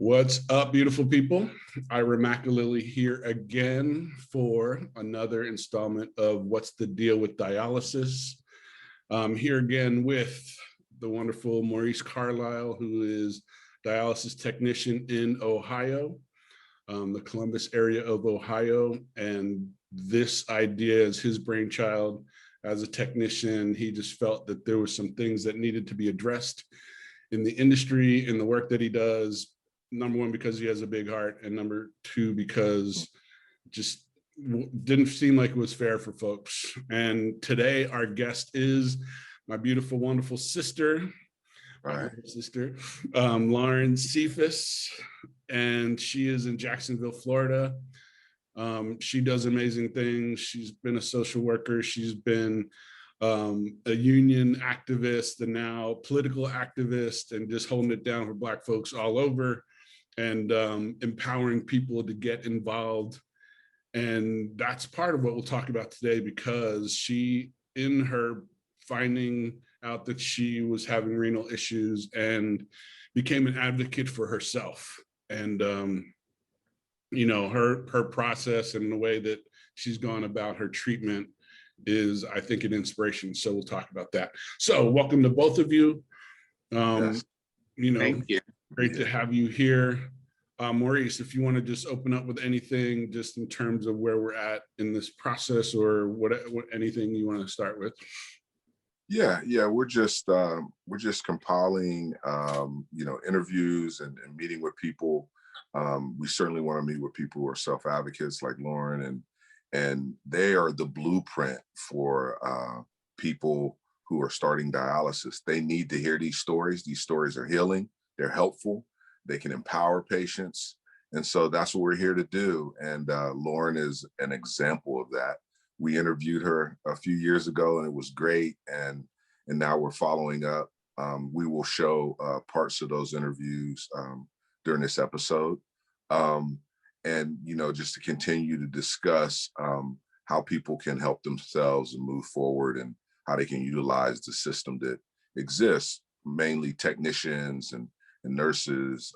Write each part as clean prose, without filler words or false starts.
What's up, beautiful people? Ira McAlilly here again for another installment of What's the Deal with Dialysis. I'm here again with the wonderful Maurice Carlisle, who is dialysis technician in Ohio, the Columbus area of Ohio. And this idea is his brainchild. As a technician, he just felt that there were some things that needed to be addressed in the industry, in the work that he does. Number one, because he has a big heart, and number two, because just didn't seem like it was fair for folks. And today our guest is my beautiful, wonderful sister, Lauren Cephas, and she is in Jacksonville, Florida. She does amazing things. She's been a social worker. She's been a union activist and now political activist, and just holding it down for Black folks all over, and empowering people to get involved. And that's part of what we'll talk about today, because she, in her finding out that she was having renal issues, and became an advocate for herself. And you know, her process and the way that she's gone about her treatment is, I think, an inspiration. So we'll talk about that. So welcome to both of you. Yes. You know, Thank you. Great to have you here. Maurice, if you want to just open up with anything, just in terms of where we're at in this process, or what anything you want to start with. Yeah, we're just compiling interviews and meeting with people. We certainly want to meet with people who are self-advocates like Lauren, and they are the blueprint for people who are starting dialysis. They need to hear these stories. These stories are healing, they're helpful, they can empower patients. And so that's what we're here to do. And Lauren is an example of that. We interviewed her a few years ago and it was great. And now we're following up. We will show parts of those interviews during this episode. And, you know, just to continue to discuss how people can help themselves and move forward, and how they can utilize the system that exists, mainly technicians and nurses,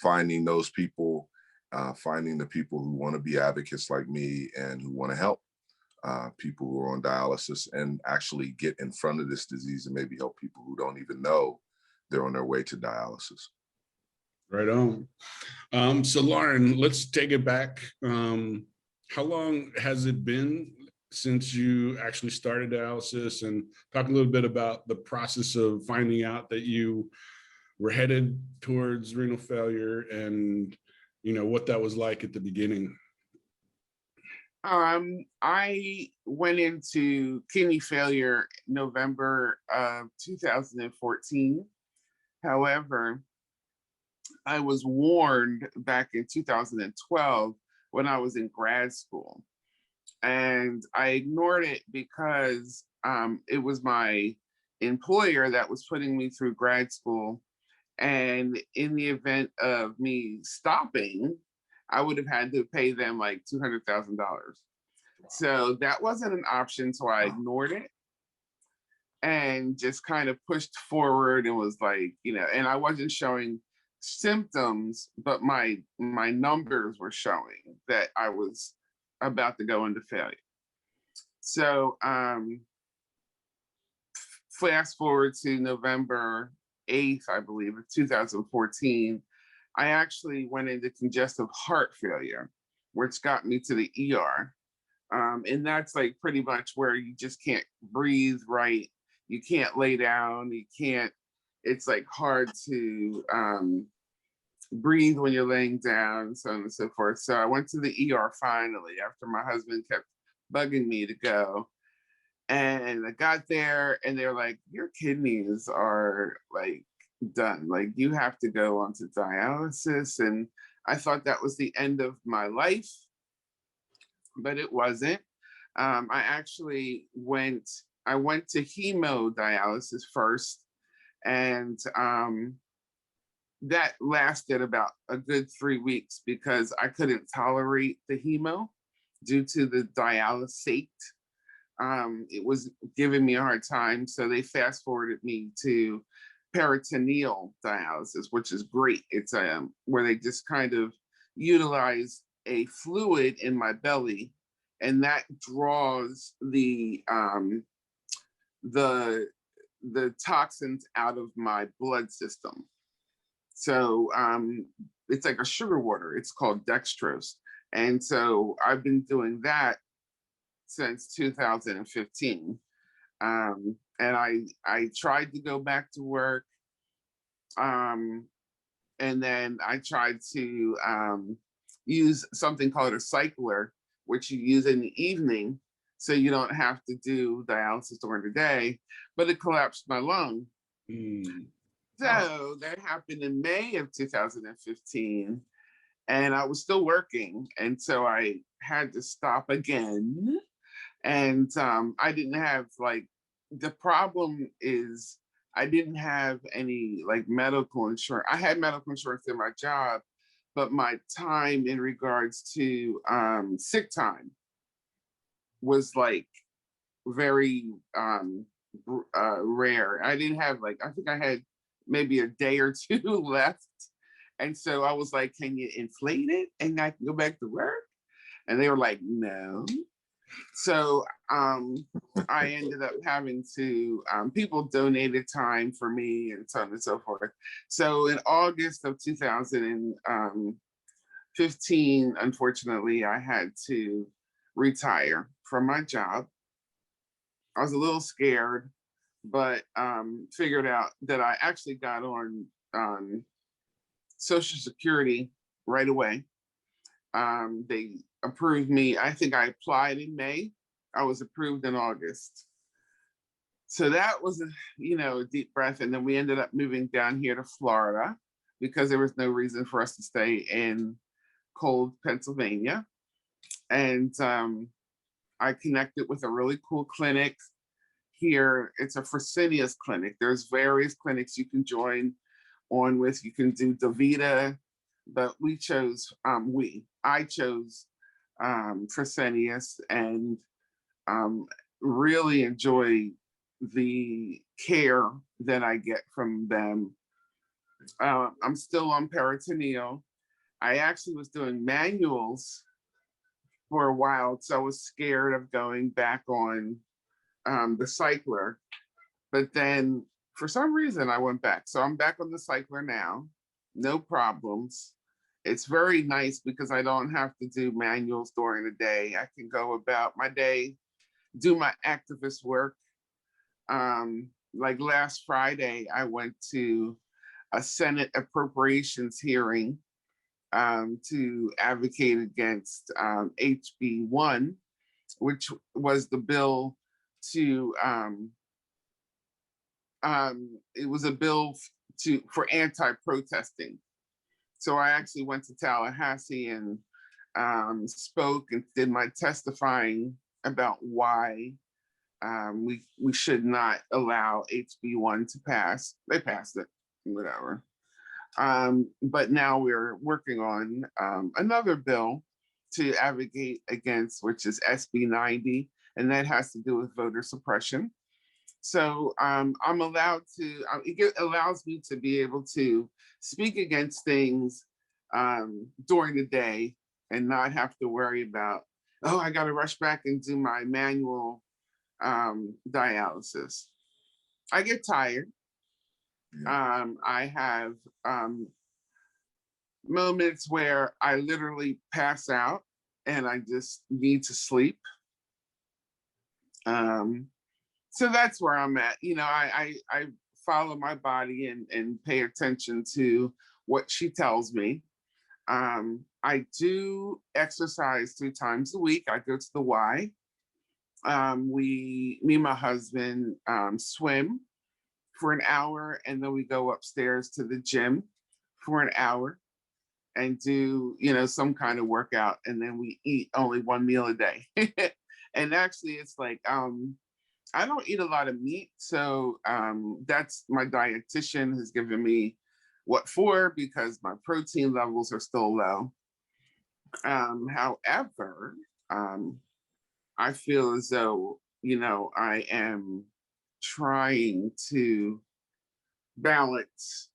finding those people, finding the people who want to be advocates like me and who want to help people who are on dialysis, and actually get in front of this disease and maybe help people who don't even know they're on their way to dialysis. Right on. So Lauren, let's take it back. How long has it been since you actually started dialysis, and talk a little bit about the process of finding out that you were headed towards renal failure, and you know what that was like at the beginning? I went into kidney failure November of 2014. However, I was warned back in 2012 when I was in grad school, and I ignored it because it was my employer that was putting me through grad school. And in the event of me stopping, I would have had to pay them like $200,000. So that wasn't an option. So I ignored it and just kind of pushed forward, and was like, you know, and I wasn't showing symptoms, but my numbers were showing that I was about to go into failure. So fast forward to November 8th, I believe, of 2014, I actually went into congestive heart failure, which got me to the ER. And that's like pretty much where you just can't breathe right. You can't lay down. You can't, it's like hard to breathe when you're laying down, so on and so forth. So I went to the ER finally, after my husband kept bugging me to go. And I got there and they're like, your kidneys are like done. Like, you have to go onto dialysis. And I thought that was the end of my life, but it wasn't. I actually went I went to hemodialysis first, and that lasted about a good 3 weeks because I couldn't tolerate the hemo due to the dialysate. It was giving me a hard time, so they fast forwarded me to peritoneal dialysis, which is great. It's where they just kind of utilize a fluid in my belly, and that draws the toxins out of my blood system. So it's like a sugar water. It's called dextrose. And so I've been doing that since 2015. And I tried to go back to work. And then I tried to use something called a cycler, which you use in the evening so you don't have to do dialysis during the day, but it collapsed my lung. So that happened in May of 2015, and I was still working. And so I had to stop again. And I didn't have the problem is I didn't have any medical insurance. I had medical insurance in my job, but my time in regards to sick time was very rare. I didn't have I think I had maybe a day or two left. And so I was like, can you inflate it and I can go back to work? And they were like, no. So I ended up having to, people donated time for me and so on and so forth. So in August of 2015, unfortunately, I had to retire from my job. I was a little scared, but figured out that I actually got on Social Security right away. They approved me. I think I applied in May. I was approved in August. So that was a deep breath. And then we ended up moving down here to Florida because there was no reason for us to stay in cold Pennsylvania. And I connected with a really cool clinic here. It's a Fresenius clinic. There's various clinics you can join on with. You can do DaVita, but I chose Fresenius, and really enjoy the care that I get from them. I'm still on peritoneal. I actually was doing manuals for a while, so I was scared of going back on the cycler. But then for some reason I went back. So I'm back on the cycler now, no problems. It's very nice because I don't have to do manuals during the day. I can go about my day, do my activist work. Like last Friday, I went to a Senate appropriations hearing to advocate against HB1, which was the bill to, it was a bill for anti-protesting. So I actually went to Tallahassee and spoke and did my testifying about why we should not allow HB1 to pass. They passed it, whatever. But now we're working on another bill to advocate against, which is SB 90, and that has to do with voter suppression. So I'm allowed to, it allows me to be able to speak against things during the day and not have to worry about, oh, I got to rush back and do my manual dialysis. I get tired. I have moments where I literally pass out and I just need to sleep. So that's where I'm at. I follow my body and pay attention to what she tells me. I do exercise 3 times a week. I go to the Y. Me and my husband swim for an hour, and then we go upstairs to the gym for an hour and do, some kind of workout. And then we eat only 1 meal a day. And actually it's like, I don't eat a lot of meat, so that's my dietitian has given me what for because my protein levels are still low. However, I feel as though, I am trying to balance